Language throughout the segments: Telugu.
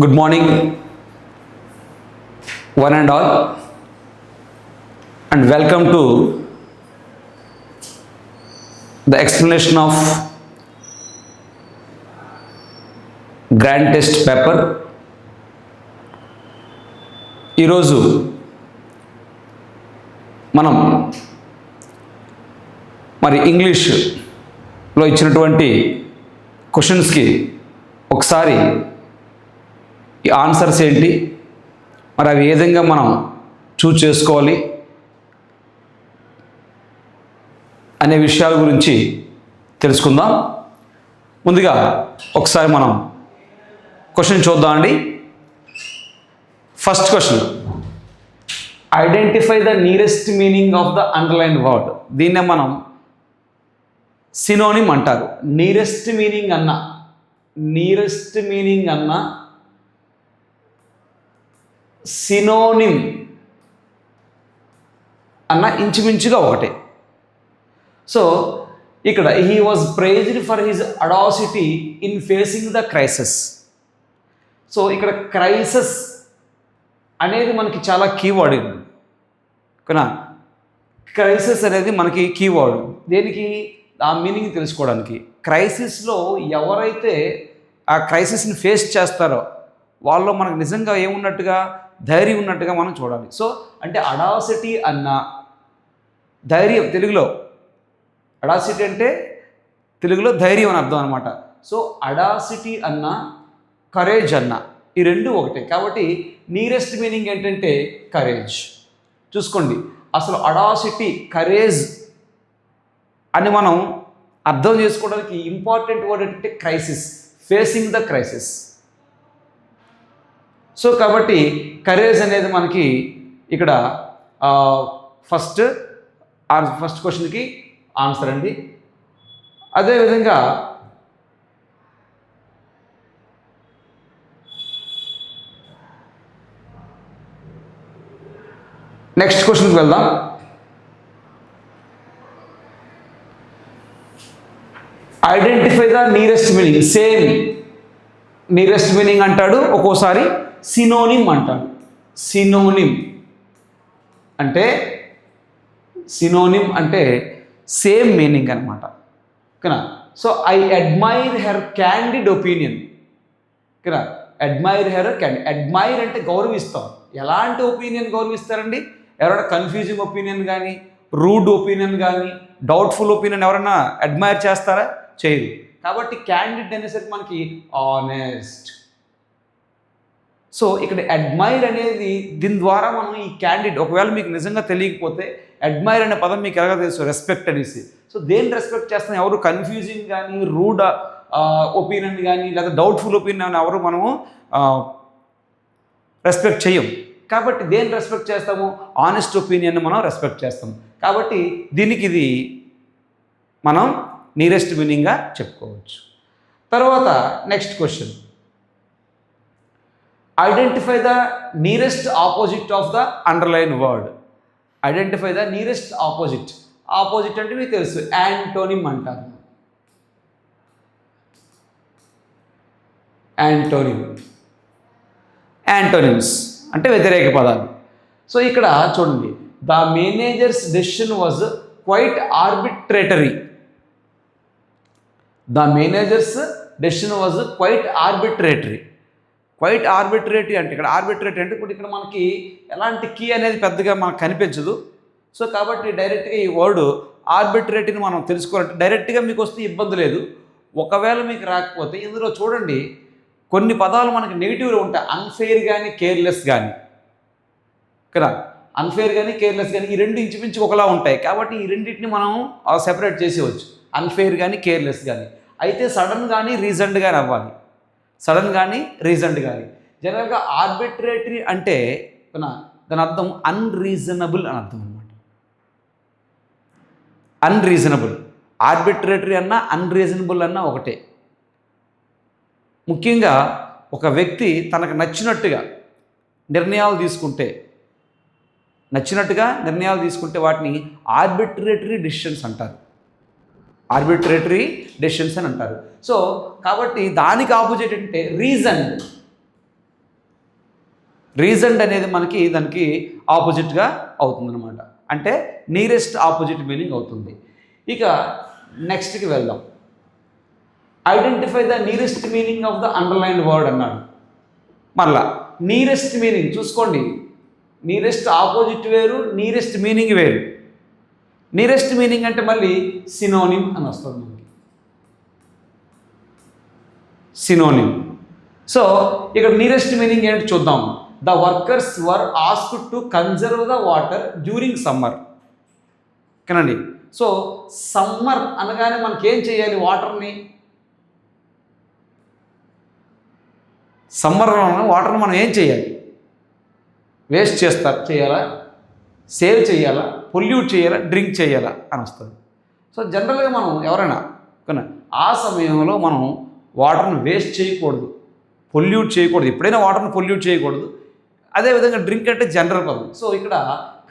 Good morning, one and all, and welcome to the explanation of grand test paper. ఈరోజు మనం మరి ఇంగ్లీష్లో ఇచ్చినటువంటి క్వశ్చన్స్కి ఒకసారి ఈ ఆన్సర్స్ ఏంటి, మరి అవి ఏ విధంగా మనం చూస్ చేసుకోవాలి అనే విషయాల గురించి తెలుసుకుందాం. ముందుగా ఒకసారి మనం క్వశ్చన్ చూద్దామండి. First question, identify the nearest meaning of the underline word. దీన్నే మనం సినోనిమ్ అంటారు. నియరెస్ట్ మీనింగ్ అన్న సినోనిమ్ అన్న ఇంచుమించుగా ఒకటే. సో ఇక్కడ he was prized for his audacity in facing the crisis. So ఇక్కడ క్రైసిస్ అనేది మనకి చాలా కీవర్డ్ ఉంది కదా. క్రైసిస్ అనేది మనకి కీవర్డ్. దేనికి? ఆ మీనింగ్ తెలుసుకోవడానికి. క్రైసిస్లో ఎవరైతే ఆ క్రైసిస్ని ఫేస్ చేస్తారో వాళ్ళలో మనకు నిజంగా ఏమున్నట్టుగా, ధైర్యం ఉన్నట్టుగా మనం చూడాలి. సో అంటే అడాసిటీ అన్న ధైర్యం, తెలుగులో అడాసిటీ అంటే తెలుగులో ధైర్యం అని అర్థం అనమాట. సో అడాసిటీ అన్న, కరేజ్ అన్న, ఈ రెండు ఒకటే. కాబట్టి నియరెస్ట్ మీనింగ్ ఏంటంటే కరేజ్. చూసుకోండి, అసలు అడాసిటీ, కరేజ్ అని మనం అర్థం చేసుకోవడానికి ఇంపార్టెంట్ వర్డ్ ఏంటంటే crisis, facing the crisis. So కాబట్టి కరేజ్ అనేది మనకి ఇక్కడ ఫస్ట్ క్వశ్చన్కి ఆన్సర్ అండి. అదేవిధంగా నెక్స్ట్ క్వశ్చన్కి వెళ్దాం. Identify the nearest meaning. Same nearest meaning అంటాడు, ఒక్కోసారి సినోనిమ్ అంటాడు. సినోనిమ్ అంటే సేమ్ మీనింగ్ అనమాట. కదా. So I admire her candid opinion. కదా, అడ్మైర్ హెర్ క్యాండిడ్. అడ్మైర్ అంటే గౌరవిస్తాం. ఎలాంటి ఒపీనియన్ గౌరవిస్తారండి? ఎవరైనా కన్ఫ్యూజింగ్ ఒపీనియన్ కానీ, రూడ్ ఒపీనియన్ కానీ, డౌట్ఫుల్ ఒపీనియన్ ఎవరైనా అడ్మైర్ చేస్తారా? చేయరు. కాబట్టి క్యాండిడ్ అనేసరికి మనకి ఆనెస్ట్. సో ఇక్కడ అడ్మైర్ అనేది, దీని ద్వారా మనం ఈ క్యాండిడ్, ఒకవేళ మీకు నిజంగా తెలియకపోతే అడ్మైర్ అనే పదం మీకు ఎలాగో తెలుసు, రెస్పెక్ట్ అనేసి. సో దేన్ని రెస్పెక్ట్ చేస్తాం? ఎవరు కన్ఫ్యూజింగ్ కానీ, రూడ్ ఒపీనియన్ కానీ, లేదా డౌట్ఫుల్ ఒపీనియన్ ఎవరు మనము రెస్పెక్ట్ చేయం. కాబట్టి దేన్ని రెస్పెక్ట్ చేస్తాము? ఆనెస్ట్ ఒపీనియన్ మనం రెస్పెక్ట్ చేస్తాము. కాబట్టి దీనికి ఇది మనం నియరెస్ట్ మీనింగ్గా చెప్పుకోవచ్చు. తర్వాత next question, identify the nearest opposite of the underline word. Identify the nearest opposite. Opposite అంటే మీకు తెలుసు, యాంటోనిమ్ అంటారు. యాంటోనిమ్స్ అంటే వ్యతిరేక పదాలు. సో ఇక్కడ చూడండి, the manager's decision was quite arbitrary. The manager's decision was quite arbitrary. Quite arbitrary అంటే ఇక్కడ ఆర్బిట్రేటరీ అంటే ఇప్పుడు ఇక్కడ మనకి ఎలాంటి కీ అనేది పెద్దగా మనకు కనిపించదు. సో కాబట్టి డైరెక్ట్గా ఈ వర్డ్ ఆర్బిట్రేటరీని మనం తెలుసుకోవాలంటే డైరెక్ట్గా మీకు వస్తే ఇబ్బంది లేదు. ఒకవేళ మీకు రాకపోతే ఇందులో చూడండి, కొన్ని పదాలు మనకి నెగిటివ్లో ఉంటాయి. అన్ఫెయిర్ కానీ, కేర్లెస్ కానీ. కదా, అన్ఫెయిర్ కానీ, కేర్లెస్ కానీ, ఈ రెండు ఇంచుమించు ఒకలా ఉంటాయి. కాబట్టి ఈ రెండింటిని మనం సెపరేట్ చేసేవచ్చు, అన్ఫెయిర్ కానీ, కేర్లెస్ కానీ. అయితే సడన్ కానీ, రీజన్డ్ కానీ అవ్వాలి. సడన్ కానీ, రీజన్డ్ కానీ. జనరల్గా ఆర్బిట్రేటరీ అంటే దాని అర్థం అన్రీజనబుల్ అని అర్థం అనమాట. అన్రీజనబుల్. ఆర్బిట్రేటరీ అన్నా, అన్రీజనబుల్ అన్నా ఒకటే. ముఖ్యంగా ఒక వ్యక్తి తనకు నచ్చినట్టుగా నిర్ణయాలు తీసుకుంటే వాటిని ఆర్బిట్రేటరీ డెసిషన్స్ అంటారు. రీజన్డ్ అనేది మనకి దానికి ఆపోజిట్గా అవుతుందన్నమాట. అంటే నియరెస్ట్ ఆపోజిట్ మీనింగ్ అవుతుంది. ఇక నెక్స్ట్కి వెళ్దాం. Identify the nearest meaning of the underlined word అన్నాడు. మళ్ళా నియరెస్ట్ మీనింగ్ చూసుకోండి, నియరెస్ట్ ఆపోజిట్ వేరు, నియరెస్ట్ మీనింగ్ వేరు. నియరెస్ట్ మీనింగ్ అంటే మళ్ళీ సినోనిమ్ అని వస్తుంది మనకి, సినోనిమ్. సో ఇక్కడ నియరెస్ట్ మీనింగ్ ఏంటి చూద్దాం. The workers were asked to conserve the water during summer. కనండి. సో సమ్మర్ అనగానే మనకేం చేయాలి? వాటర్ని, సమ్మర్లో వాటర్ని మనం ఏం చేయాలి? వేస్ట్ చేయాలా, సేవ్ చేయాలా, పొల్యూట్ చేయాలా, డ్రింక్ చేయాలా అని వస్తుంది. సో జనరల్గా మనం ఎవరైనా కానీ ఆ సమయంలో మనం వాటర్ని వేస్ట్ చేయకూడదు, పొల్యూట్ చేయకూడదు. ఎప్పుడైనా వాటర్ని పొల్యూట్ చేయకూడదు. అదేవిధంగా డ్రింక్ అంటే జనరల్ పదం. సో ఇక్కడ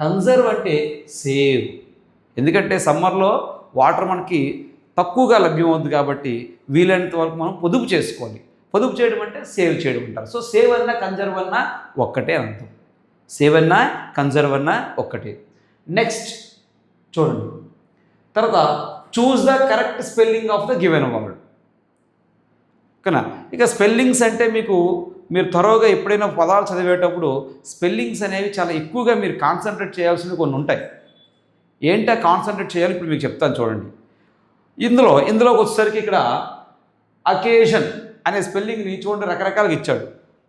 కన్జర్వ్ అంటే సేవ్. ఎందుకంటే సమ్మర్లో వాటర్ మనకి తక్కువగా లభ్యమవుతుంది కాబట్టి వీలైనంత వరకు మనం పొదుపు చేసుకోవాలి. పొదుపు చేయడం అంటే సేవ్ చేయడం అంటారు. సో సేవ్ అన్నా కన్జర్వ్ అన్నా ఒక్కటే అర్థం. సేవ్ అన్నా కన్జర్వ్ అన్నా ఒక్కటే. నెక్స్ట్ చూడండి, తర్వాత choose the correct spelling of the given word. ఓకేనా? ఇక స్పెల్లింగ్స్ అంటే మీరు త్వరగా ఎప్పుడైనా పదాలు చదివేటప్పుడు స్పెల్లింగ్స్ అనేవి చాలా ఎక్కువగా మీరు కాన్సన్ట్రేట్ చేయాల్సినవి కొన్ని ఉంటాయి. ఏంటో కాన్సన్ట్రేట్ చేయాలి ఇప్పుడు మీకు చెప్తాను చూడండి. ఇందులోకి వచ్చేసరికి ఇక్కడ అకేషన్ అనే స్పెల్లింగ్ని చూడండి రకరకాలుగా ఇచ్చాడు.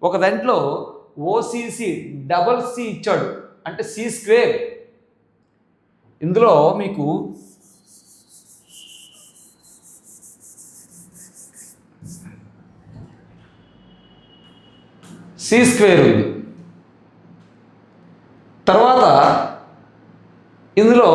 ఒక దాంట్లో ఓసిసి డబల్ సి ఇచ్చాడు, అంటే సి స్క్వేర్. ఇందులో మీకు సి స్క్వేర్ ఉంది. తర్వాత ఇందులో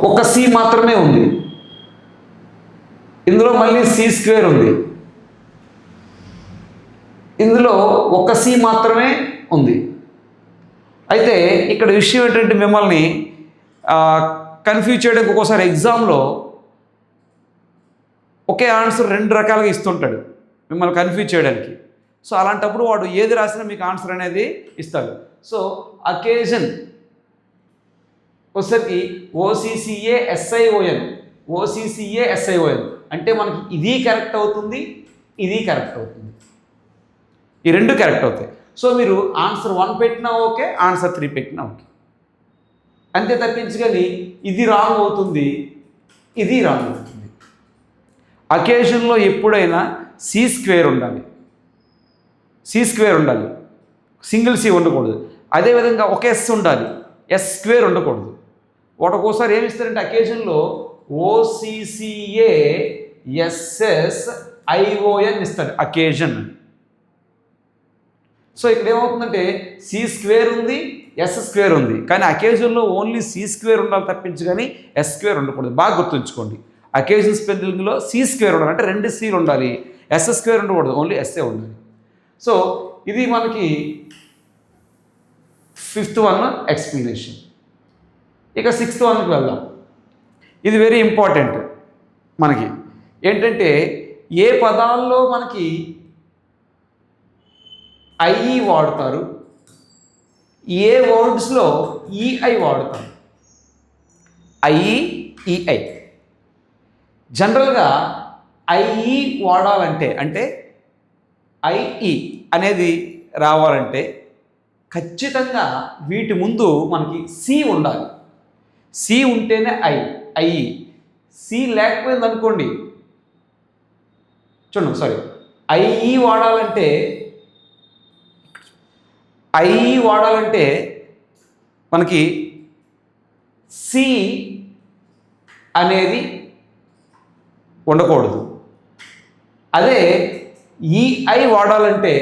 ఒక సి మాత్రమే ఉంది. ఇందులో మళ్ళీ సి స్క్వేర్ ఉంది. ఇందులో ఒక సి మాత్రమే ఉంది. అయితే ఇక్కడ విషయం ఏంటంటే మిమ్మల్ని కన్ఫ్యూజ్ చేయడానికి ఒక్కోసారి ఎగ్జామ్లో ఒకే ఆన్సర్ రెండు రకాలుగా ఇస్తుంటాడు మిమ్మల్ని కన్ఫ్యూజ్ చేయడానికి. సో అలాంటప్పుడు వాడు ఏది రాసినా మీకు ఆన్సర్ అనేది ఇస్తాడు. సో అకేజన్ వచ్చేసరికి ఓసీసీఏఎస్ఐఓఎన్ అంటే మనకి ఇది కరెక్ట్ అవుతుంది, ఇది కరెక్ట్ అవుతుంది, ఈ రెండు కరెక్ట్ అవుతాయి. సో మీరు ఆన్సర్ 1 పెట్టినా ఓకే, ఆన్సర్ 3 పెట్టినా ఓకే, అంతే తప్పించి కానీ ఇది రాంగ్ అవుతుంది, ఇది రాంగ్ అవుతుంది. అకేషన్లో ఎప్పుడైనా సి స్క్వేర్ ఉండాలి, సింగిల్ సి ఉండకూడదు. అదేవిధంగా ఒక ఎస్ ఉండాలి, ఎస్ స్క్వేర్ ఉండకూడదు. ఒక్కోసారి ఏమి ఇస్తారంటే అకేషన్లో OCCASSION ఇస్తాడు అకేషన్. సో ఇక్కడ ఏమవుతుందంటే సి స్క్వేర్ ఉంది, ఎస్ స్క్వేర్ ఉంది, కానీ అకేషన్లో ఓన్లీ సి స్క్వేర్ ఉండాలి తప్పించి కానీ ఎస్ స్క్వేర్ ఉండకూడదు. బాగా గుర్తుంచుకోండి, అకేషన్ స్పెల్లింగ్లో సి స్క్వేర్ ఉండాలి, అంటే 2 సీలు ఉండాలి, ఎస్ స్క్వేర్ ఉండకూడదు, ఓన్లీ ఎస్ఏ ఉండాలి. సో ఇది మనకి 5th వన్ ఎక్స్ప్లెనేషన్. ఇక 6th వన్కి వెళ్దాం. ఇది వెరీ ఇంపార్టెంట్. మనకి ఏంటంటే ఏ పదాల్లో మనకి ఐఈ వాడతారు, ఏ వర్డ్స్లో ఈఐ వాడతారు. ఈఐ జనరల్గా ఐఈ వాడాలంటే, అంటే ఐఈ అనేది రావాలంటే ఖచ్చితంగా వీటి ముందు మనకి సి ఉండాలి. సి ఉంటేనే ఐఈ. సి లేకపోయింది అనుకోండి, చూడండి ఐఈ వాడాలంటే మనకి సి అనేది ఉండకూడదు. అదే ఈఐ వాడాలంటే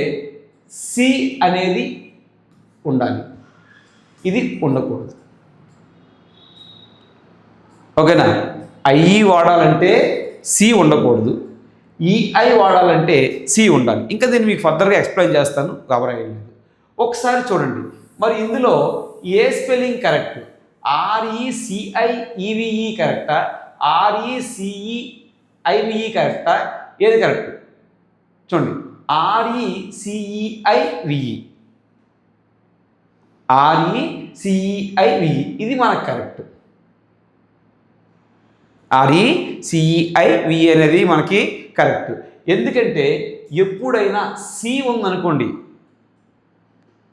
సి అనేది ఉండాలి, ఇది ఉండకూడదు. ఓకేనా? ఐఈ వాడాలంటే సి ఉండకూడదు, ఈఐ వాడాలంటే సి ఉండాలి. ఇంకా దీన్ని మీకు ఫర్దర్గా ఎక్స్ప్లెయిన్ చేస్తాను, గబరాయలేదు. ఒకసారి చూడండి, మరి ఇందులో ఏ స్పెల్లింగ్ కరెక్ట్? RECIEVE కరెక్టా, RECEIVE కరెక్టా? ఏది కరెక్ట్ చూడండి. RECEIVE ఇది మనకు కరెక్ట్. RECEIVE అనేది మనకి కరెక్ట్. ఎందుకంటే ఎప్పుడైనా సి ఉందనుకోండి,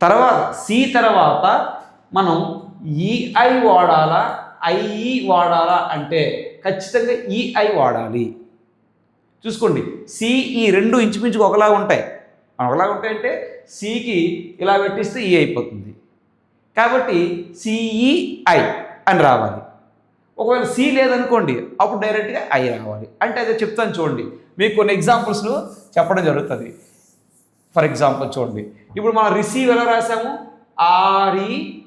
తర్వాత సి తర్వాత మనం ఈఐ వాడాలా ఐఈ వాడాలా అంటే ఖచ్చితంగా ఈఐ వాడాలి. చూసుకోండి, సి ఈ రెండు ఇంచుమించుగా ఒకలాగా ఉంటాయి. అంటే సికి ఇలా పెట్టిస్తే ఈ అయిపోతుంది. కాబట్టి సిఈఐ అని రావాలి. ఒకవేళ సి లేదనుకోండి, అప్పుడు డైరెక్ట్గా ఐ రావాలి. అంటే అదే చెప్తాను చూడండి, మీకు కొన్ని ఎగ్జాంపుల్స్ చెప్పడం జరుగుతుంది. ఫర్ ఎగ్జాంపుల్ చూడండి, ఇప్పుడు మనం రిసీవ్ ఎలా రాసాము? RECIVE.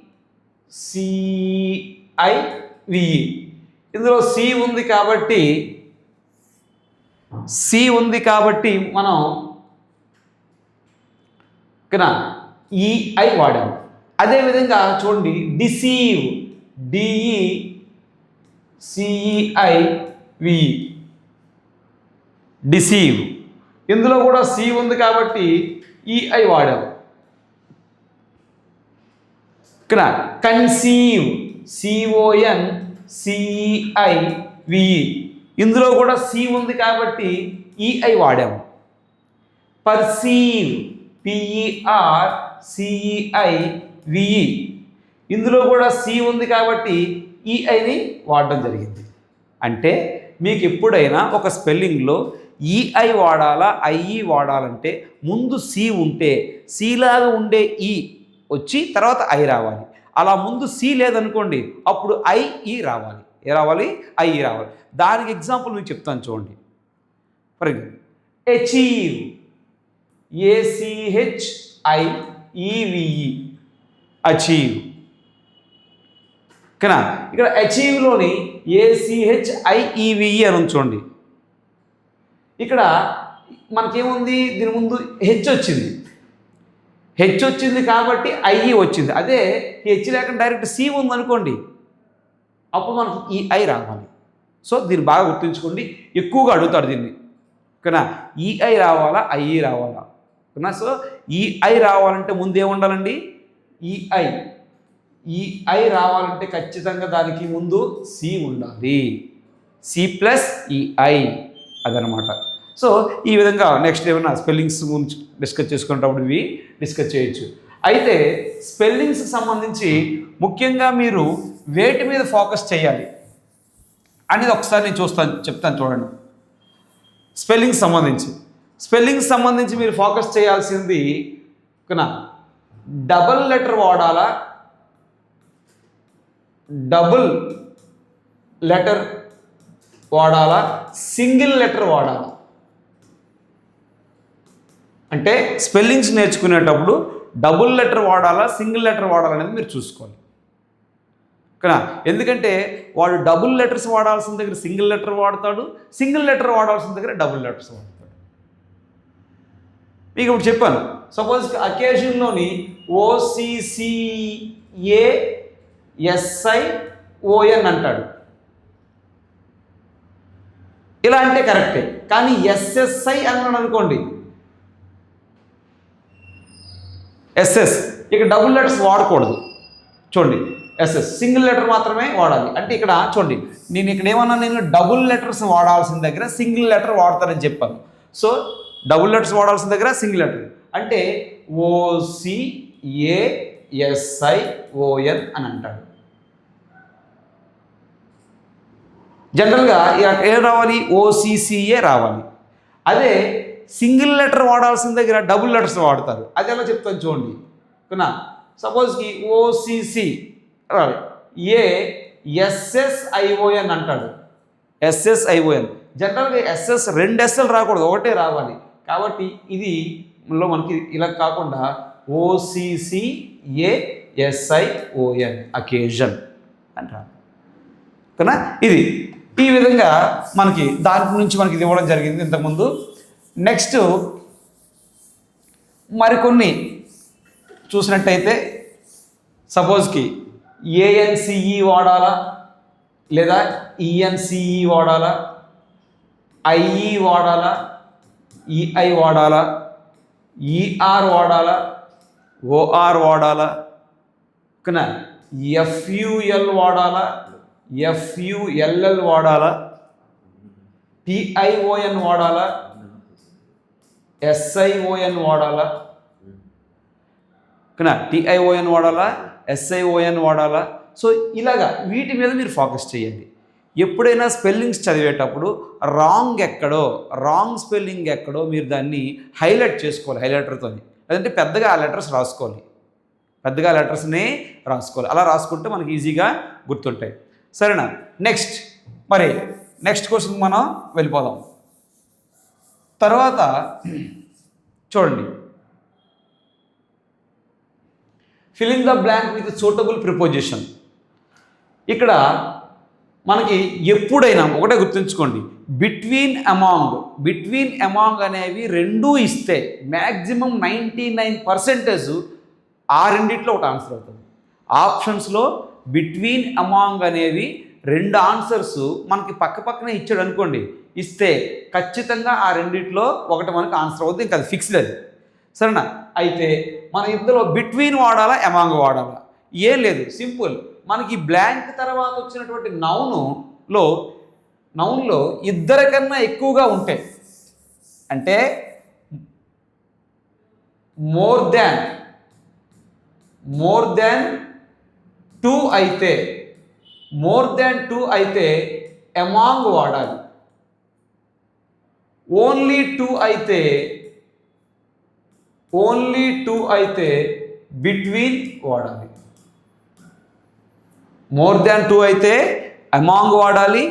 ఇందులో సి ఉంది కాబట్టి మనం ఈఐ వాడాము. అదేవిధంగా చూడండి, డిసీవ్ DECEIVE డిసీవ్, ఇందులో కూడా సి ఉంది కాబట్టి ఈఐ వాడాము. కన్సీవ్ CONCEIVE, ఇందులో కూడా సి ఉంది కాబట్టి ఈఐ వాడాము. పర్సీవ్ PERCEIVE, ఇందులో కూడా సి ఉంది కాబట్టి ఈఐని వాడడం జరిగింది. అంటే మీకు ఎప్పుడైనా ఒక స్పెల్లింగ్లో ఈఐ వాడాలా ఐఈ వాడాలంటే ముందు సి ఉంటే సిలాగా ఉండే ఈ వచ్చి తర్వాత ఐ రావాలి. అలా ముందు సి లేదనుకోండి, అప్పుడు ఐఈ రావాలి. ఐఈ రావాలి. దానికి ఎగ్జాంపుల్ మీకు చెప్తాను చూడండి. For example, achieve ACHIEVE achieve. ఓకేనా? ఇక్కడ అచీవ్లోని ACHIEVE అని చూడండి. ఇక్కడ మనకేముంది? దీని ముందు హెచ్ వచ్చింది కాబట్టి ఐఈ వచ్చింది. అదే హెచ్ లేకుండా డైరెక్ట్ సి ఉందనుకోండి, అప్పుడు మనకు ఈ ఐ రావాలి. సో దీన్ని బాగా గుర్తుంచుకోండి, ఎక్కువగా అడుగుతాడు దీన్ని. ఓకేనా? ఈఐ రావాలా ఐఈ రావాలా? ఓకేనా? సో ఈఐ రావాలంటే ముందు ఏముండాలండి? ఈఐ రావాలంటే ఖచ్చితంగా దానికి ముందు సి ఉండాలి. C+EI అదనమాట. సో ఈ విధంగా నెక్స్ట్ ఏమైనా స్పెల్లింగ్స్ గురించి డిస్కస్ చేసుకునేటప్పుడు ఇవి డిస్కస్ చేయొచ్చు. అయితే స్పెల్లింగ్స్కి సంబంధించి ముఖ్యంగా మీరు వేటి మీద ఫోకస్ చేయాలి అనేది ఒకసారి నేను చెప్తాను చూడండి. స్పెల్లింగ్స్ సంబంధించి మీరు ఫోకస్ చేయాల్సింది డబుల్ లెటర్ వాడాలా, సింగిల్ లెటర్ వాడాలా? అంటే స్పెల్లింగ్స్ నేర్చుకునేటప్పుడు డబుల్ లెటర్ వాడాలా, సింగిల్ లెటర్ వాడాలా అనేది మీరు చూసుకోవాలి. ఓకేనా? ఎందుకంటే వాడు డబుల్ లెటర్స్ వాడాల్సిన దగ్గర సింగిల్ లెటర్ వాడతాడు, సింగిల్ లెటర్ వాడాల్సిన దగ్గర డబుల్ లెటర్స్ వాడతాడు. మీకు ఇప్పుడు చెప్పాను, సపోజ్ అకేషన్లోని OCCASION అంటాడు. ఇలా అంటే కరెక్టే, కానీ SSI అన్నాడు అనుకోండి, SS ఇక్కడ డబుల్ లెటర్స్ వాడకూడదు. చూడండి, SS సింగిల్ లెటర్ మాత్రమే వాడాలి. అంటే ఇక్కడ చూడండి, నేను ఇక్కడ ఏమన్నా డబుల్ లెటర్స్ వాడాల్సిన దగ్గర సింగిల్ లెటర్ వాడతానని చెప్పాను. సో డబుల్ లెటర్స్ వాడాల్సిన దగ్గర సింగిల్ లెటర్ అంటే OCASION అని అంటాడు. జనరల్గా ఏం రావాలి? OCCA రావాలి. అదే సింగిల్ లెటర్ వాడాల్సిన దగ్గర డబుల్ లెటర్స్ వాడతారు. అది ఎలా చెప్తాను చూడండి. ఓకేనా? సపోజ్కి OCC రావాలి, ASSION అంటాడు. SSION జనరల్గా SS 2 Sలు రాకూడదు, ఒకటే రావాలి. కాబట్టి ఇది మనకి ఇలా కాకుండా OCCASION అకేజన్ అంటారు. ఓకేనా? ఇది ఈ విధంగా మనకి దాని నుంచి మనకి ఇది ఇవ్వడం జరిగింది ఇంతకుముందు. నెక్స్ట్ మరికొన్ని చూసినట్టయితే సపోజ్కి ANCE వాడాలా, లేదా ఈఎన్సిఈ వాడాలా, ఐఈ వాడాలా, ఈఐ వాడాలా, ఈఆర్ వాడాలా, ఓఆర్ వాడాలా, ఓకేనా, ఎఫ్యుఎల్ వాడాలా, ఎఫ్యుఎల్ఎల్ వాడాలా, టిఐఓఎన్ వాడాలా, ఎస్ఐఓఎన్ వాడాలా, ఓకేనా, టిఐఓఎన్ వాడాలా, ఎస్ఐఓఎన్ వాడాలా. సో ఇలాగా వీటి మీద మీరు ఫోకస్ చేయండి. ఎప్పుడైనా స్పెల్లింగ్స్ చదివేటప్పుడు రాంగ్ స్పెల్లింగ్ ఎక్కడో మీరు దాన్ని హైలైట్ చేసుకోవాలి హైలైటర్తో, లేదంటే పెద్దగా ఆ లెటర్స్ రాసుకోవాలి, పెద్దగా లెటర్స్ని రాసుకోవాలి. అలా రాసుకుంటే మనకి ఈజీగా గుర్తుంటాయి. సరేనా? నెక్స్ట్ క్వశ్చన్ మనం వెళ్ళిపోదాం. తర్వాత చూడండి, fill in the blank with suitable preposition. ఇక్కడ మనకి ఎప్పుడైనా ఒకటే గుర్తుంచుకోండి, బిట్వీన్ అమాంగ్ అనేవి రెండూ ఇస్తే మ్యాక్సిమం 99% ఆ రెండిట్లో ఒకటి ఆన్సర్ అవుతుంది. ఆప్షన్స్లో బిట్వీన్ అమాంగ్ అనేవి 2 ఆన్సర్స్ మనకి పక్కనే ఇచ్చాడు అనుకోండి, ఇస్తే ఖచ్చితంగా ఆ రెండిట్లో ఒకటి మనకి ఆన్సర్ అవుతుంది, ఇంకా అది ఫిక్స్డ్ అది. సరేనా? అయితే మన ఇందులో బిట్వీన్ వాడాలా, అమాంగ్ వాడాలా? ఏం లేదు, సింపుల్. మనకి బ్లాంక్ తర్వాత వచ్చినటువంటి నౌన్లో ఇద్దరికన్నా ఎక్కువగా ఉంటాయి, అంటే మోర్ దాన్ 2 అయితే అమాంగ్ వాడాలి. ఓన్లీ 2 అయితే బిట్వీన్ వాడాలి. మోర్ దాన్ 2 అయితే అమాంగ్ వాడాలి,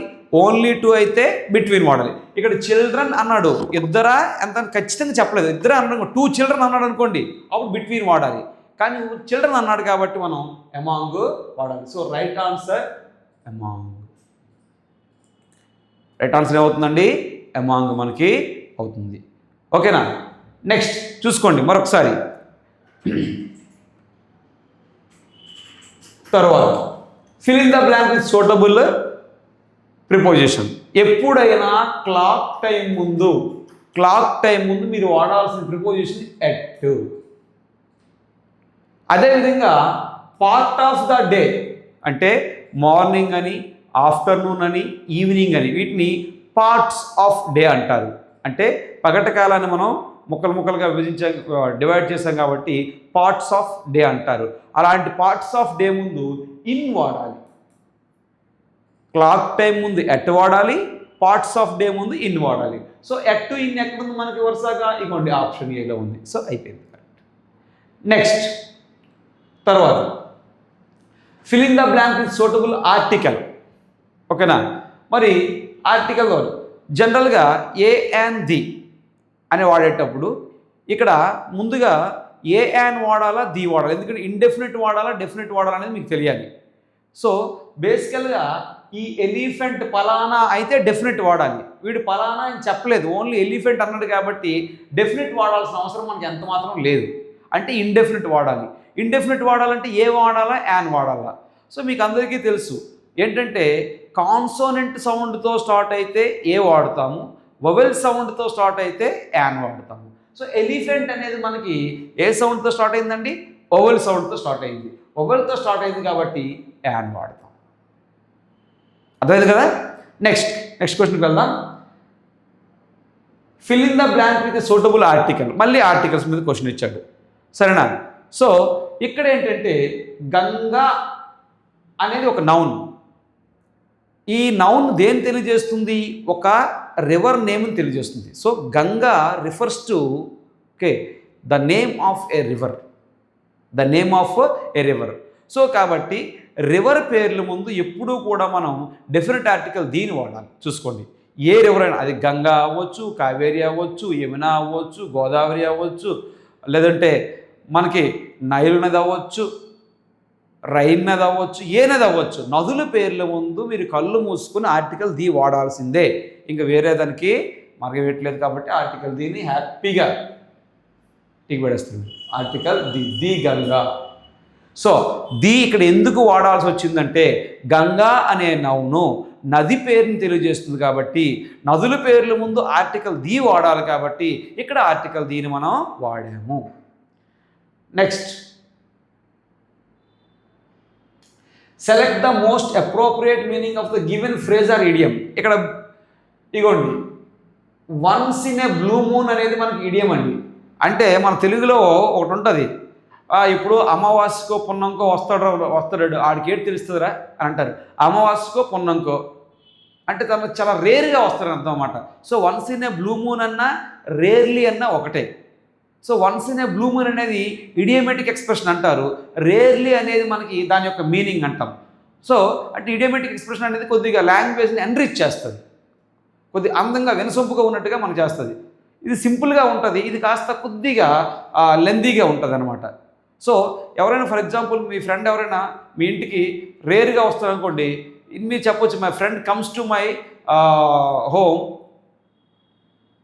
ఓన్లీ 2 అయితే బిట్వీన్ వాడాలి. ఇక్కడ చిల్డ్రన్ అన్నాడు, ఇద్దరా ఎంత ఖచ్చితంగా చెప్పలేదు, ఇద్దరే అన్నాడు, 2 చిల్డ్రన్ అన్నాడు అనుకోండి, అప్పుడు బిట్వీన్ వాడాలి. కానీ చిల్డ్రన్ అన్నాడు కాబట్టి మనం అమాంగ్ వాడాలి. So right answer among. Right answer ఏమవుతుందండి? అమాంగ్ మనకి అవుతుంది. ఓకేనా? నెక్స్ట్ చూసుకోండి మరొకసారి. తర్వాత fill in the blank with suitable preposition. ఎప్పుడైనా క్లాక్ టైం ముందు మీరు వాడాల్సిన ప్రిపోజిషన్ ఎట్. అదేవిధంగా పార్ట్ ఆఫ్ ద డే అంటే మార్నింగ్ అని, ఆఫ్టర్నూన్ అని, ఈవినింగ్ అని, వీటిని పార్ట్స్ ఆఫ్ డే అంటారు. అంటే పగటి కాలాన్ని మనం ముక్కలుగా డివైడ్ చేసాం కాబట్టి పార్ట్స్ ఆఫ్ డే అంటారు. అలాంటి పార్ట్స్ ఆఫ్ డే ముందు ఇన్ వాడాలి. క్లాక్ టైం ముందు ఎట్ వాడాలి, పార్ట్స్ ఆఫ్ డే ముందు ఇన్ వాడాలి. సో ఎట్ ఇన్ ఎక్కడ ఉంది మనకి వరుసగా? ఇవ్వండి, ఆప్షన్ ఏలో ఉంది. సో అయిపోయింది, కరెక్ట్. నెక్స్ట్ తర్వాత fill in the blank with suitable article. ఓకేనా? మరి ఆర్టికల్ జనరల్గా ఏ అండ్ ది అని వాడేటప్పుడు ఇక్కడ ముందుగా ఏ అండ్ వాడాలా, ది వాడాలి. ఎందుకంటే ఇండెఫినెట్ వాడాలా, డెఫినెట్ వాడాలా అనేది మీకు తెలియాలి. సో బేసికల్గా ఈ ఎలిఫెంట్ పలానా అయితే డెఫినెట్ వాడాలి. వీడు పలానా అని చెప్పలేదు, ఓన్లీ ఎలిఫెంట్ అన్నాడు కాబట్టి డెఫినెట్ వాడాల్సిన అవసరం మనకి ఎంత మాత్రం లేదు. అంటే ఇండెఫినెట్ వాడాలి. ఇండెఫినెట్ వాడాలంటే ఏ వాడాలా, యాన్ వాడాలా? సో మీకు అందరికీ తెలుసు ఏంటంటే కాన్సోనెంట్ సౌండ్తో స్టార్ట్ అయితే ఏ వాడతాము, వొవెల్ సౌండ్తో స్టార్ట్ అయితే యాన్ వాడతాము. సో ఎలిఫెంట్ అనేది మనకి ఏ సౌండ్తో స్టార్ట్ అయిందండి? వొవెల్ సౌండ్తో స్టార్ట్ అయింది. వొవెల్తో స్టార్ట్ అయింది కాబట్టి యాన్ వాడతాం. అర్థమైంది కదా? నెక్స్ట్ క్వశ్చన్కి వెళ్దాం. Fill in the blank with suitable article. మళ్ళీ ఆర్టికల్స్ మీద క్వశ్చన్ ఇచ్చాడు. సరేనా? సో ఇక్కడ ఏంటంటే గంగా అనేది ఒక నౌన్. ఈ నౌన్ దేని తెలియజేస్తుంది? ఒక రివర్ నేమ్ని తెలియజేస్తుంది. So Ganga refers to the name of A river. So కాబట్టి రివర్ పేర్ల ముందు ఎప్పుడూ కూడా మనం డెఫినెట్ ఆర్టికల్ దీని వాడాలి. చూసుకోండి, ఏ రివర్ అయినా, అది గంగా అవ్వచ్చు, కావేరి అవ్వచ్చు, యమున అవ్వచ్చు, గోదావరి అవ్వచ్చు, లేదంటే మనకి నైల్ నది అవ్వచ్చు, రైన్ నది అవ్వచ్చు, ఏ నది అవ్వచ్చు, నదుల పేర్ల ముందు మీరు కళ్ళు మూసుకుని ఆర్టికల్ ది వాడాల్సిందే. ఇంకా వేరే దానికి మరగవేయట్లేదు కాబట్టి ఆర్టికల్ దీన్ని హ్యాపీగా టిక్ పడేస్తుంది. Article the Ganga. సో ఇక్కడ ఎందుకు వాడాల్సి వచ్చిందంటే గంగా అనే నౌను నది పేరుని తెలియజేస్తుంది కాబట్టి నదుల పేర్ల ముందు ఆర్టికల్ ది వాడాలి కాబట్టి ఇక్కడ ఆర్టికల్ దీని మనం వాడాము. Next, select the most appropriate meaning of the given phrase or idiom. ఇక్కడ ఇగోండి, once in a blue moon అనేది మనకి ఇడియం అండి. అంటే మన తెలుగులో ఒకటి ఉంటుంది, ఇప్పుడు అమావాస్యకో పున్నంకో వస్తాడు ఆడికి ఏంటి తెలుస్తుందిరా అని అంటారు. అమావాస్యకో పున్నంకో అంటే తను చాలా రేర్గా వస్తారని అర్థం అన్నమాట. So once in a blue moon అన్నా రేర్లీ అన్నా ఒకటే. So once in a blue moon అనేది ఇడియోమేటిక్ ఎక్స్ప్రెషన్ అంటారు, రేర్లీ అనేది మనకి దాని యొక్క మీనింగ్ అంటాం. సో అంటే ఇడియోమేటిక్ ఎక్స్ప్రెషన్ అనేది కొద్దిగా లాంగ్వేజ్ని ఎన్రిచ్ చేస్తుంది, కొద్ది అందంగా వినసొంపుగా ఉన్నట్టుగా మనకు చేస్తుంది. ఇది సింపుల్గా ఉంటుంది, ఇది కాస్త కొద్దిగా లెందీగా ఉంటుంది అనమాట. సో ఎవరైనా ఫర్ ఎగ్జాంపుల్ మీ ఫ్రెండ్ ఎవరైనా మీ ఇంటికి రేర్గా వస్తారనుకోండి, మీరు చెప్పొచ్చు my friend comes to my home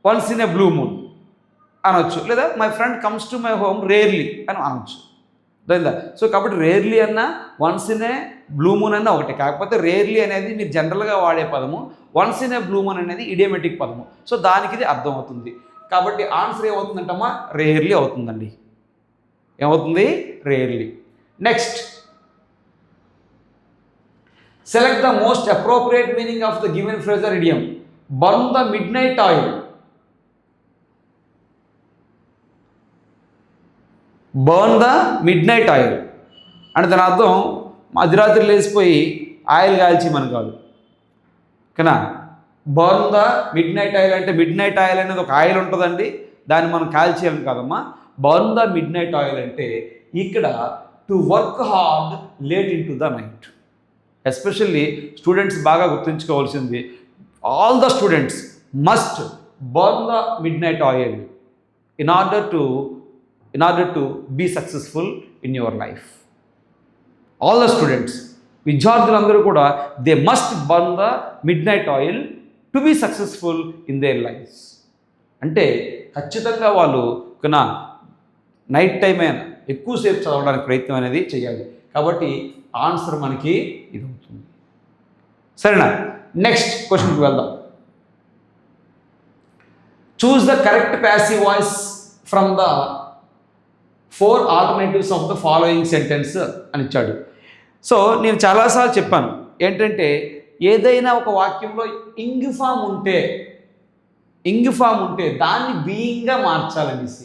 once in a blue moon అనొచ్చు, లేదా my friend comes to my home rarely అని అనొచ్చు. అర్థమైందా? సో కాబట్టి రేర్లీ అన్నా once in a blue moon అన్నా ఒకటి. కాకపోతే రేర్లీ అనేది మీరు జనరల్గా వాడే పదము, once in a blue moon అనేది ఇడియోమేటిక్ పదము. సో దానికి ఇది అర్థం అవుతుంది. కాబట్టి ఆన్సర్ ఏమవుతుందంటమ్మా? రేర్లీ అవుతుందండి. ఏమవుతుంది? Rarely. Next, select the most appropriate meaning of the given phrase or idiom. Burn the mid night oil. Burn the mid night oil అంటే దాని అర్థం మధ్యరాత్రి లేచిపోయి ఆయిల్ కాల్చిమని కాదు. ఓకేనా? Burn the mid night oil అంటే మిడ్ నైట్ ఆయిల్ అనేది ఒక ఆయిల్ ఉంటుందండి, దాన్ని మనం కాల్చేయాలని కాదమ్మా. Burn the mid night oil అంటే ఇక్కడ to work hard late in to the night. Especially students బాగా గుర్తుంచుకోవాల్సింది, all the students must burn the mid night oil in order to be successful in your life. All the students, విద్యార్థులందరూ కూడా they must burn the mid night oil to be successful in their lives. అంటే ఖచ్చితంగా వాళ్ళు నైట్ టైం అయినా ఎక్కువసేపు చదవడానికి ప్రయత్నం అనేది చేయాలి. కాబట్టి ఆన్సర్ మనకి ఇది అవుతుంది. సరేనా? నెక్స్ట్ క్వశ్చన్కి వెళ్దాం. Choose the correct passive voice from the 4 alternatives of the following sentence అని ఇచ్చాడు. సో నేను చాలాసార్లు చెప్పాను ఏంటంటే, ఏదైనా ఒక వాక్యంలో ఇంగ్ ఫామ్ ఉంటే దాన్ని బీయింగ్గా మార్చాలనేసి.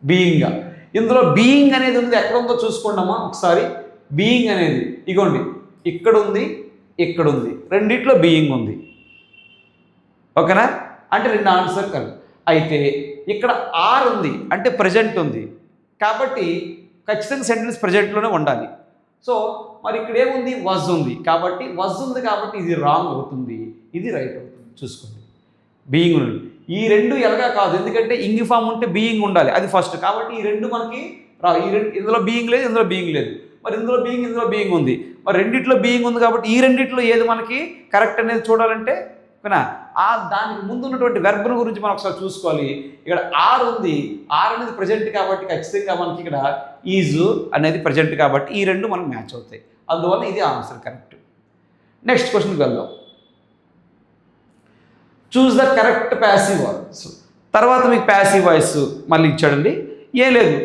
బీయింగ్గా, ఇందులో బీయింగ్ అనేది ఉంది, ఎక్కడ ఉందో చూసుకోండమ్మా ఒకసారి. బీయింగ్ అనేది ఇగోండి, ఇక్కడ ఉంది, ఇక్కడ ఉంది, రెండిట్లో బీయింగ్ ఉంది. ఓకేనా? అంటే 2 ఆన్సర్ కరెక్ట్. అయితే ఇక్కడ ఆర్ ఉంది అంటే ప్రజెంట్ ఉంది, కాబట్టి ఖచ్చితంగా సెంటెన్స్ ప్రజెంట్లోనే ఉండాలి. సో మరి ఇక్కడ ఏముంది? వజ్ ఉంది, కాబట్టి వజ్ ఉంది కాబట్టి ఇది రాంగ్ అవుతుంది, ఇది రైట్ అవుతుంది. చూసుకోండి, బీయింగ్ ఉంది. ఈ 2 ఎలాగా కాదు, ఎందుకంటే ఇంగ్ ఫామ్ ఉంటే బీయింగ్ ఉండాలి, అది ఫస్ట్. కాబట్టి ఈ 2 మనకి రావు. ఇందులో బీయింగ్ లేదు, ఇందులో బీయింగ్ లేదు. మరి ఇందులో బీయింగ్ ఉంది. మరి రెండిట్లో బీయింగ్ ఉంది కాబట్టి ఈ రెండిట్లో ఏది మనకి కరెక్ట్ అనేది చూడాలంటే దానికి ముందు ఉన్నటువంటి వెర్బ్ను గురించి మనం ఒకసారి చూసుకోవాలి. ఇక్కడ ఆర్ ఉంది, ఆర్ అనేది ప్రజెంట్ కాబట్టి ఖచ్చితంగా మనకి ఇక్కడ ఈజ్ అనేది ప్రజెంట్ కాబట్టి ఈ 2 మనకు మ్యాచ్ అవుతాయి. అందువల్ల ఇది ఆన్సర్ కరెక్ట్. నెక్స్ట్ క్వశ్చన్కి వెళ్దాం. Choose the correct passive voice. తర్వాత మీకు ప్యాసివ్ వాయిస్ మళ్ళీ ఇచ్చాడండి. ఏం లేదు,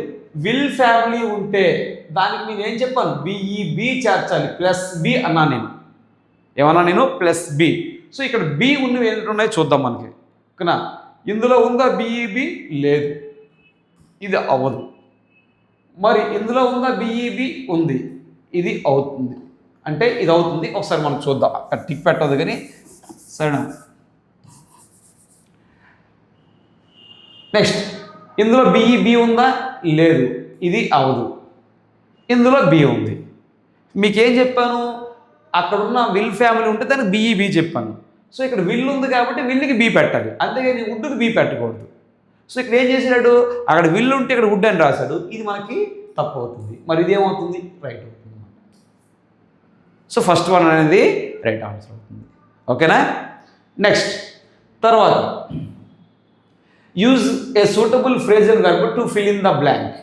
విల్ ఫ్యామిలీ ఉంటే దానికి నేను ఏం చెప్పాను? బి చేర్చాలి, ప్లస్ బి అన్నా నేను. ఏమన్నా నేను? Plus B. సో ఇక్కడ బి ఉన్నవి ఏంటున్నాయో చూద్దాం మనకి. ఓకేనా? ఇందులో ఉందా బిఈబి? లేదు, ఇది అవ్వదు. మరి ఇందులో ఉందా బిఈబి? ఉంది, ఇది అవుతుంది. అంటే ఇది అవుతుంది. ఒకసారి మనం చూద్దాం, అక్కడ టిక్ పెట్టదు కానీ. సరేనా? నెక్స్ట్, ఇందులో బిఈబి ఉందా? లేదు, ఇది అవ్వదు. ఇందులో బి ఉంది. మీకేం చెప్పాను? అక్కడున్న విల్ ఫ్యామిలీ ఉంటే దానికి బిఈబి చెప్పాను. సో ఇక్కడ విల్ ఉంది కాబట్టి విల్కి బి పెట్టాలి, అంతేగాని వుడ్కి బి పెట్టకూడదు. సో ఇక్కడ ఏం చేసినాడు? అక్కడ విల్ ఉంటే ఇక్కడ వుడ్ అని రాశాడు, ఇది మనకి తప్పు అవుతుంది. మరి ఇది ఏమవుతుంది? రైట్ అవుతుంది. సో ఫస్ట్ వన్ అనేది రైట్ ఆన్సర్ అవుతుంది. ఓకేనా? నెక్స్ట్, తర్వాత use a suitable phrase and verb to fill in the blank.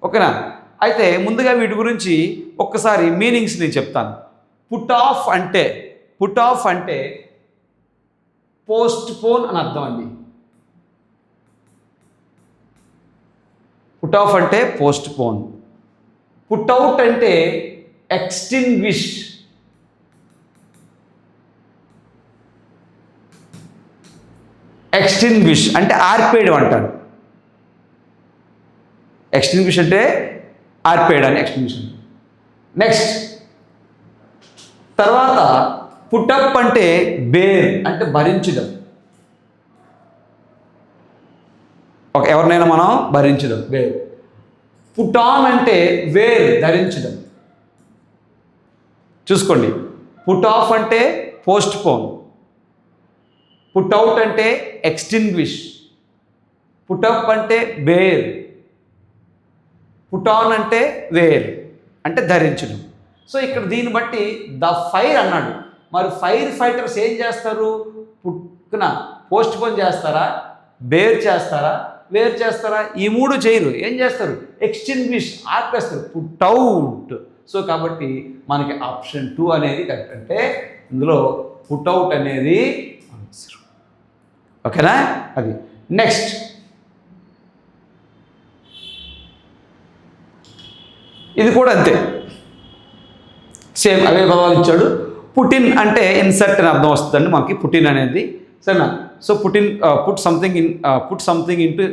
ఓకేనా? అయితే ముందుగా వీటి గురించి ఒక్కసారి మీనింగ్స్ నేను చెప్తాను. పుట్ ఆఫ్ అంటే పోస్ట్ పోన్ అని అర్థం అండి. పుట్ ఆఫ్ అంటే పోస్ట్ పోన్. పుట్ అవుట్ అంటే ఎక్స్టింగ్విష్. ఎక్స్టింగ్విష్ అంటే ఆర్పేయడం అంటారు. ఎక్స్టింగ్విష్ అంటే ఆర్పేయడం అని ఎక్స్టింగ్విష్. నెక్స్ట్ తర్వాత పుటప్ అంటే బేర్ అంటే భరించడం. ఎవరినైనా మనం భరించడం వేర్. పుట్ ఆన్ అంటే వేర్ ధరించడం. చూసుకోండి, పుట్ ఆఫ్ అంటే పోస్ట్ పోన్, పుట్ అవుట్ అంటే ఎక్స్టింగ్విష్, పుట్ అప్ అంటే బేర్, పుట్ ఆన్ అంటే వేర్ అంటే ధరించడం. సో ఇక్కడ దీన్ని బట్టి ద ఫైర్ అన్నాడు. మరి ఫైర్ ఫైటర్స్ ఏం చేస్తారు? పుట్టున పోస్ట్ పోన్ చేస్తారా, బేర్ చేస్తారా, వేర్ చేస్తారా? ఈ మూడు చేయరు. ఏం చేస్తారు? ఎక్స్టింగ్విష్ ఆర్పేస్తారు, పుట్ అవుట్. సో కాబట్టి మనకి ఆప్షన్ 2 అనేది కరెక్ట్. అంటే ఇందులో పుట్ అవుట్ అనేది ఆన్సర్. ఓకేనా? అది నెక్స్ట్ ఇది కూడా అంతే, సేమ్ అవే పదాలు ఇచ్చాడు. పుటిన్ అంటే ఇన్సర్ట్ అని అర్థం వస్తుందండి మనకి పుటిన్ అనేది, సరేనా? So Putin put something into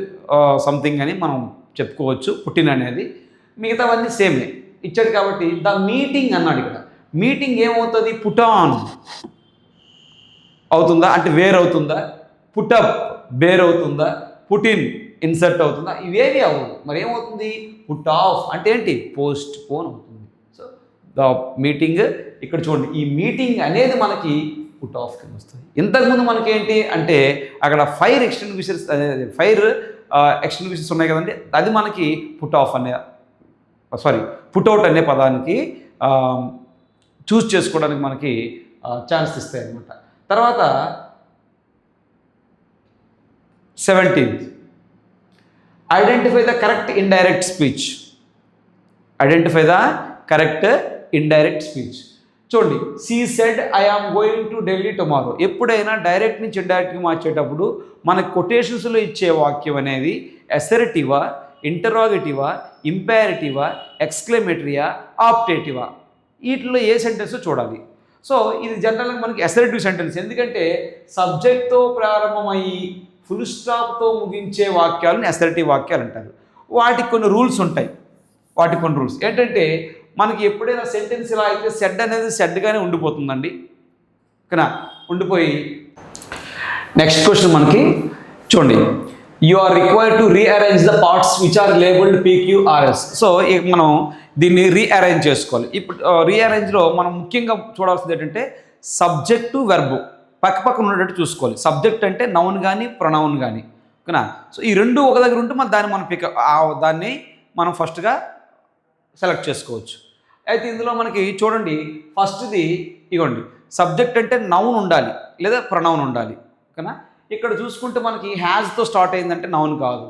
something అని మనం చెప్పుకోవచ్చు పుటిన్ అనేది. మిగతావన్నీ సేమే ఇచ్చాడు కాబట్టి ద మీటింగ్ అన్నాడు. ఇక్కడ మీటింగ్ ఏమవుతుంది? పుట్ ఆన్ అవుతుందా అంటే వేర్ అవుతుందా? పుటప్ బేర్ అవుతుందా? పుటిన్ ఇన్సర్ట్ అవుతుందా? ఇవేవి అవ్వదు. మరి ఏమవుతుంది? పుట్ ఆఫ్ అంటే ఏంటి? పోస్ట్ పోన్ అవుతుంది. సో ద మీటింగ్ ఇక్కడ చూడండి, ఈ మీటింగ్ అనేది మనకి పుట్ ఆఫ్ కింద వస్తుంది. ఇంతకుముందు మనకి ఏంటి అంటే అక్కడ ఫైర్ ఎక్స్టింగ్విషర్స్ ఉన్నాయి కదండి, అది మనకి పుట్ ఆఫ్ అనే పుట్ అవుట్ అనే పదానికి చూస్ చేసుకోవడానికి మనకి ఛాన్స్ ఇస్తాయి అన్నమాట. తర్వాత 17th identify the correct indirect speech. Identify the correct indirect speech. చూడండి, she said I am going to Delhi tomorrow. ఎప్పుడైనా డైరెక్ట్ నుంచి ఇండైరెక్ట్గా మార్చేటప్పుడు మనకు కొటేషన్స్లో ఇచ్చే వాక్యం అనేది అసర్టివా, ఇంటరాగేటివా, ఇంపారేటివా, ఎక్స్క్లమేటరీయా, ఆప్టేటివా, వీటిలో ఏ సెంటెన్స్ చూడాలి. సో ఇది జనరల్గా మనకి అసర్టివ్ సెంటెన్స్. ఎందుకంటే సబ్జెక్ట్తో ప్రారంభమయ్యి ఫుల్ స్టాప్తో ముగించే వాక్యాలను అసర్టివ్ వాక్యాలు అంటారు. వాటికి కొన్ని రూల్స్ ఉంటాయి. ఏంటంటే మనకి ఎప్పుడైనా సెంటెన్స్ ఇలా అయితే సెడ్ అనేది సెడ్గానే ఉండిపోతుందండి. ఓకేనా? ఉండిపోయి నెక్స్ట్ క్వశ్చన్ మనకి చూడండి, you are required to rearrange the parts which are labelled PQRS. So మనం దీన్ని రీఅరేంజ్ చేసుకోవాలి. ఇప్పుడు రీఅరేంజ్లో మనం ముఖ్యంగా చూడాల్సింది ఏంటంటే సబ్జెక్టు వెర్బు పక్కపక్కన ఉండేటట్టు చూసుకోవాలి. సబ్జెక్ట్ అంటే నౌన్ కానీ ప్రొనౌన్ కానీ. ఓకేనా? సో ఈ రెండు ఒక దగ్గర ఉంటే మనం దాన్ని మనం ఫస్ట్గా సెలెక్ట్ చేసుకోవచ్చు. అయితే ఇందులో మనకి చూడండి, ఫస్ట్ది ఇగోండి, సబ్జెక్ట్ అంటే నౌన్ ఉండాలి లేదా ప్రొనౌన్ ఉండాలి. ఓకేనా? ఇక్కడ చూసుకుంటే మనకి హ్యాజ్తో స్టార్ట్ అయిందంటే నౌన్ కాదు,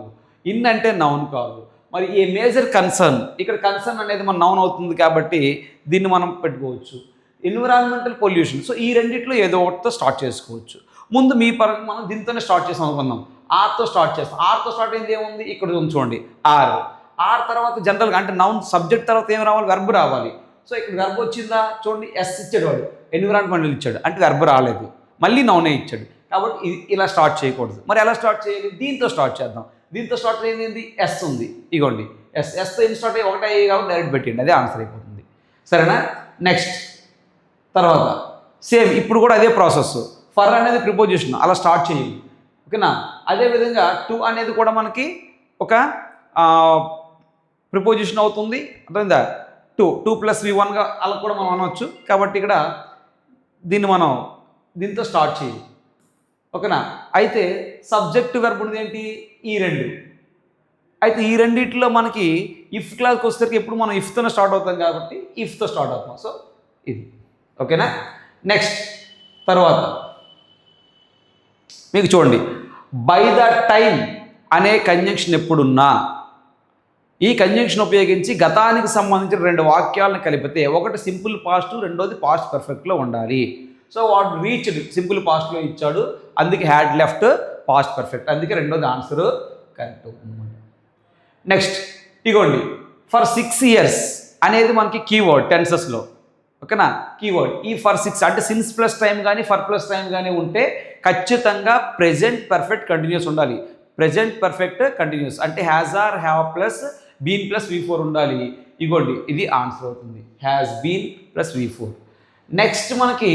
ఇన్ అంటే నౌన్ కాదు. మరి ఏ మేజర్ కన్సర్న్, ఇక్కడ కన్సర్న్ అనేది మన నౌన్ అవుతుంది కాబట్టి దీన్ని మనం పెట్టుకోవచ్చు. Environmental pollution. సో ఈ రెండిట్లో ఏదో ఒకటితో స్టార్ట్ చేసుకోవచ్చు. ముందు మీ పరంగా మనం దీంతోనే స్టార్ట్ చేసాం అనుకుందాం. ఆర్తో స్టార్ట్ చేస్తాం. ఆర్తో స్టార్ట్ అయింది ఏముంది? ఇక్కడ చూడండి, ఆర్ తర్వాత జనరల్గా అంటే నౌన్ సబ్జెక్ట్ తర్వాత ఏం రావాలి? వెర్బ్ రావాలి. సో ఇక్కడ వెర్బ్ వచ్చిందా? చూడండి, ఎస్ ఇచ్చాడు వాడు, ఎన్విరాన్మెంటల్ ఇచ్చాడు అంటే వెర్బ్ రాలేదు, మళ్ళీ నౌనే ఇచ్చాడు. కాబట్టి ఇలా స్టార్ట్ చేయకూడదు. మరి ఎలా స్టార్ట్ చేయాలి? దీంతో స్టార్ట్ చేద్దాం. దీంతో స్టార్ట్ అయ్యింది ఎస్ ఉంది, ఇగోండి ఎస్తో ఏం స్టార్ట్ అయ్యి ఒకటే కాబట్టి డైరెక్ట్ పెట్టండి, అదే ఆన్సర్ అయిపోతుంది. సరేనా? నెక్స్ట్ తర్వాత సేమ్ ఇప్పుడు కూడా అదే ప్రాసెస్. ఫర్ అనేది ప్రిపోజిషన్, అలా స్టార్ట్ చేయండి. ఓకేనా? అదేవిధంగా టు అనేది కూడా మనకి ఒక ప్రిపోజిషన్ అవుతుంది. అర్థమైందా? టూ ప్లస్ V1గా అలా కూడా మనం అనవచ్చు. కాబట్టి ఇక్కడ దీంతో స్టార్ట్ చేయాలి. ఓకేనా? అయితే సబ్జెక్ట్ వెర్బ్ ఉంది ఏంటి? ఈ రెండు. అయితే ఈ రెండిట్లో మనకి ఇఫ్ క్లాస్కి వచ్చేసరికి ఎప్పుడు మనం ఇఫ్తోనే స్టార్ట్ అవుతాం కాబట్టి ఇఫ్తో స్టార్ట్ అవుతాం. సో ఇది ఓకేనా? నెక్స్ట్ తర్వాత మీకు చూడండి, బై ద టైం అనే కంజంక్షన్ ఎప్పుడున్నా ఈ కంజంక్షన్ ఉపయోగించి గతానికి సంబంధించిన 2 వాక్యాలను కలిపితే ఒకటి సింపుల్ పాస్ట్, రెండోది పాస్ట్ పర్ఫెక్ట్లో ఉండాలి. సో వాడు రీచ్డ్ సింపుల్ పాస్ట్లో ఇచ్చాడు, అందుకే హ్యాడ్ లెఫ్ట్ పాస్ట్ పర్ఫెక్ట్, అందుకే రెండోది ఆన్సర్ కరెక్ట్. నెక్స్ట్ ఇగోండి, ఫర్ 6 years అనేది మనకి కీవర్డ్ టెన్సెస్లో, ఓకేనా. కీవర్డ్ ఈ ఫర్ 6 అంటే సిన్స్ ప్లస్ టైం కానీ ఫర్ ప్లస్ టైం కానీ ఉంటే ఖచ్చితంగా ప్రెజెంట్ పర్ఫెక్ట్ కంటిన్యూస్ ఉండాలి. ప్రెజెంట్ పర్ఫెక్ట్ కంటిన్యూస్ అంటే has or have plus been plus V4 ఉండాలి. ఇగోండి ఇది ఆన్సర్ అవుతుంది, has been plus V4. Next మనకి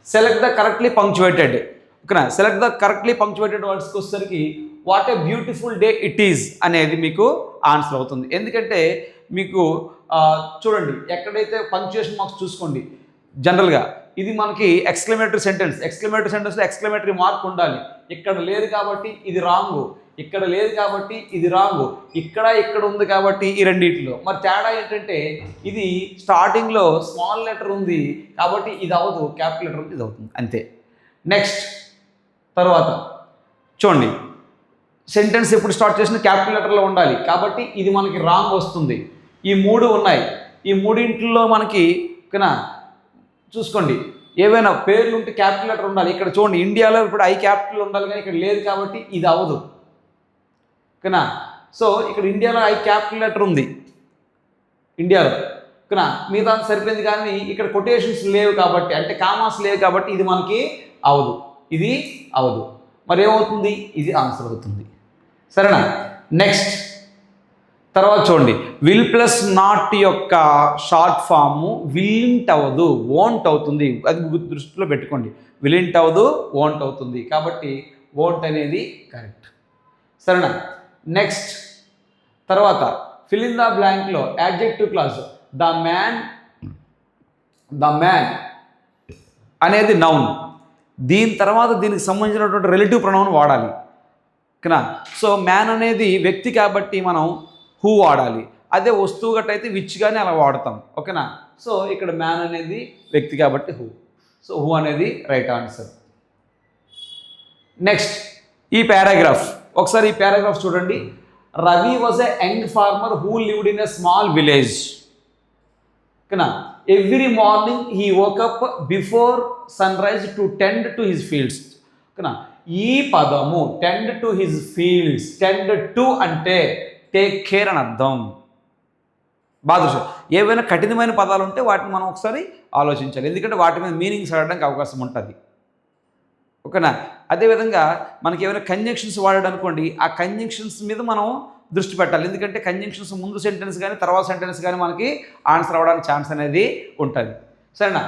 సెలెక్ట్ ద కరెక్ట్లీ పంక్చువేటెడ్, ఓకేనా. సెలెక్ట్ ద కరెక్ట్లీ పంక్చువేటెడ్ వర్డ్స్కి వచ్చేసరికి what a beautiful day it is అనేది మీకు ఆన్సర్ అవుతుంది. ఎందుకంటే మీకు చూడండి ఎక్కడైతే పంక్చుయేషన్ మార్క్స్ చూసుకోండి, జనరల్గా ఇది మనకి ఎక్స్క్లమేటరీ సెంటెన్స్లో ఎక్స్క్లమేటరీ మార్క్ ఉండాలి. ఇక్కడ లేదు కాబట్టి ఇది రాంగు, ఇక్కడ లేదు కాబట్టి ఇది రాంగు, ఇక్కడ ఉంది కాబట్టి ఈ రెండింటిలో. మరి తేడా ఏంటంటే ఇది స్టార్టింగ్లో స్మాల్ లెటర్ ఉంది కాబట్టి ఇది అవ్వదు, క్యాపిటల్ లెటర్ ఉంది ఇది అవుతుంది, అంతే. నెక్స్ట్ తర్వాత చూడండి, సెంటెన్స్ ఎప్పుడు స్టార్ట్ చేసినా క్యాపిటల్ లెటర్లో ఉండాలి కాబట్టి ఇది మనకి రాంగ్ వస్తుంది. ఈ 3 ఉన్నాయి, ఈ మూడింటిలో మనకి ఓకేనా చూసుకోండి ఏవైనా పేర్లు ఉంటే క్యాపిటల్ లెటర్ ఉండాలి. ఇక్కడ చూడండి ఇండియాలో ఇప్పుడు ఐ క్యాపిటల్ ఉండాలి కానీ ఇక్కడ లేదు కాబట్టి ఇది అవ్వదు, ఓకేనా. సో ఇక్కడ ఇండియాలో ఐ క్యాపిటల్ లెటర్ ఉంది ఇండియాలో, ఓకేనా. మిగతా సరిపోయింది కానీ ఇక్కడ కొటేషన్స్ లేవు కాబట్టి అంటే కామాస్ లేవు కాబట్టి ఇది మనకి అవదు, ఇది అవదు. మరి ఏమవుతుంది, ఇది ఆన్సర్ అవుతుంది, సరేనా. నెక్స్ట్ తర్వాత చూడండి, విల్ ప్లస్ నాట్ యొక్క షార్ట్ ఫాము విల్లింట్ అవ్వదు, వోంట్ అవుతుంది. అది దృష్టిలో పెట్టుకోండి, విల్లింట్ అవ్వదు వోంట్ అవుతుంది కాబట్టి వోంట్ అనేది కరెక్ట్, సరేనా. నెక్స్ట్ తర్వాత ఫిల్ ఇన్ ద బ్లాంక్లో యాడ్జెక్టివ్ క్లాస్ ద మ్యాన్ అనేది నౌన్, దీని తర్వాత దీనికి సంబంధించినటువంటి రిలేటివ్ ప్రొనౌన్ వాడాలి, ఓకేనా. సో మ్యాన్ అనేది వ్యక్తి కాబట్టి మనం హూ వాడాలి, అదే వస్తువు గట్ట అయితే విచ్ కానీ అలా వాడతాం, ఓకేనా. సో ఇక్కడ మ్యాన్ అనేది వ్యక్తి కాబట్టి హూ, సో హూ అనేది రైట్ ఆన్సర్. నెక్స్ట్ ఈ పారాగ్రాఫ్ ఒకసారి ఈ పారాగ్రాఫ్ చూడండి. Ravi was a young farmer who lived in a small village, ఓకేనా. Every morning he woke up before sunrise to tend to his fields, ఓకేనా. ఈ పదము tend to his fields, tend to అంటే టేక్ కేర్ అని అర్థం. బాగా ఏవైనా కఠినమైన పదాలు ఉంటే వాటిని మనం ఒకసారి ఆలోచించాలి, ఎందుకంటే వాటి మీద మీనింగ్స్ అడగడానికి అవకాశం ఉంటుంది, ఓకేనా. అదేవిధంగా మనకి ఏమైనా కంజంక్షన్స్ వాడాడనుకోండి, ఆ కంజంక్షన్స్ మీద మనం దృష్టి పెట్టాలి, ఎందుకంటే కంజంక్షన్స్ ముందు సెంటెన్స్ కానీ తర్వాత సెంటెన్స్ కానీ మనకి ఆన్సర్ అవ్వడానికి ఛాన్స్ అనేది ఉంటుంది, సరేనా.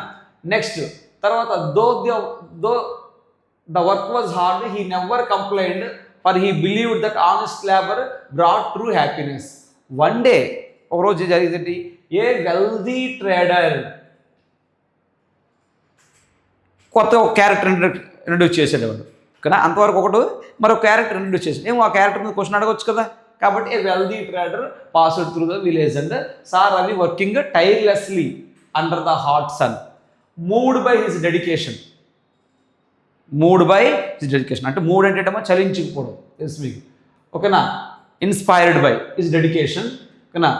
నెక్స్ట్ తర్వాత though the work was hard he never complained for he believed that honest labour brought true happiness. One day ఒకరోజు జరిగింది, ఏ వెల్దీ ట్రేడర్ కొత్త ఒక క్యారెక్టర్ ఇంట్రడ్యూస్ చేసేటవాడు, కానీ అంతవరకు ఒకటి మరొక క్యారెక్టర్ ఇంట్రడ్యూస్ చేసాడు. ఏమో ఆ క్యారెక్టర్ మీద క్వశ్చన్ అడగవచ్చు కదా, కాబట్టి a wealthy trader passed through the village and saw Ravi working tirelessly under the hot sun, moved by his dedication. అంటే మూడ్ అంటే చలించిపోవడం తెలుసు మీకు, ఓకేనా. ఇన్స్పైర్డ్ బై హిజ్ డెడికేషన్, ఓకేనా.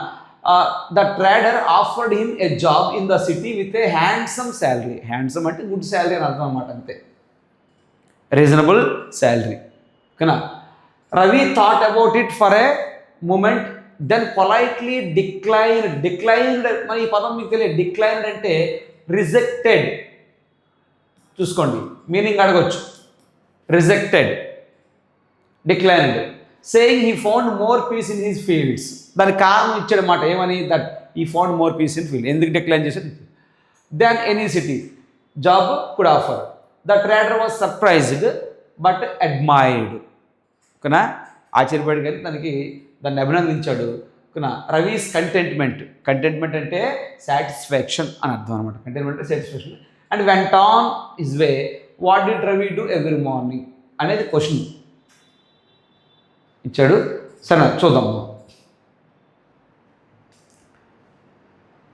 The trader offered him a job in the city with a handsome salary. Handsome అంటే గుడ్ శాలరీ అని అర్థం అన్నమాట, అంతే, రీజనబుల్ శాలరీ, ఓకేనా. Ravi thought about it for a moment then politely declined. మరి ఈ పదం మీకు తెలియదు, డిక్లైన్డ్ అంటే రిజెక్టెడ్. చూసుకోండి మీనింగ్ అడగొచ్చు, rejected, declined. Saying he found more peace in his fields. దానికి కారణం ఇచ్చాడన్నమాట, ఏమని, that he found more peace in field. ఎందుకు డిక్లైన్ చేశాడు, then any city job could offer. The trader was surprised but admired, ఓకేనా. ఆశ్చర్యపడి కానీ దాన్ని అభినందించాడు, ఓకేనా. రవీస్ కంటెంట్మెంట్ అంటే సాటిస్ఫాక్షన్ అని అర్థం అనమాట. కంటెంట్మెంట్ అంటే satisfaction. And went on his way, what did Ravi do every morning అనేది క్వశ్చన్ ఇచ్చాడు, సరే చూద్దాం.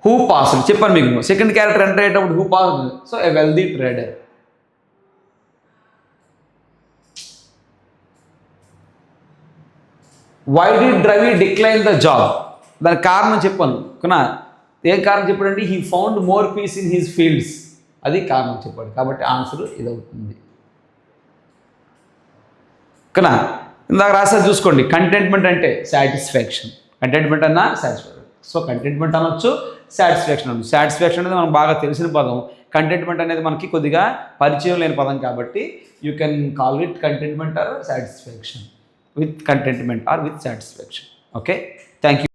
హూ పాస్డ్ చెప్పాను మీకు, సెకండ్ క్యారెక్టర్ ఎంటర్ అయ్యేటప్పుడు who passed. So a wealthy trader. Why did Ravi decline the job? దానికి కారణం చెప్పాను ఓకేనా. ఏం కారణం చెప్పాడంటే he found more peace in his fields, అది కారణం చెప్పాడు. కాబట్టి ఆన్సర్ ఇది అవుతుంది ఓకేనా. ఇందాక రాసారు చూసుకోండి, కంటెంట్మెంట్ అంటే సాటిస్ఫాక్షన్, కంటెంట్మెంట్ అన్నా సాటిస్ఫాక్షన్. సో కంటెంట్మెంట్ అనొచ్చు, సాటిస్ఫాక్షన్ అనొచ్చు. సాటిస్ఫాక్షన్ అనేది మనకు బాగా తెలిసిన పదం, కంటెంట్మెంట్ అనేది మనకి కొద్దిగా పరిచయం లేని పదం కాబట్టి you can call it contentment or satisfaction, with contentment or with satisfaction. Okay, thank you.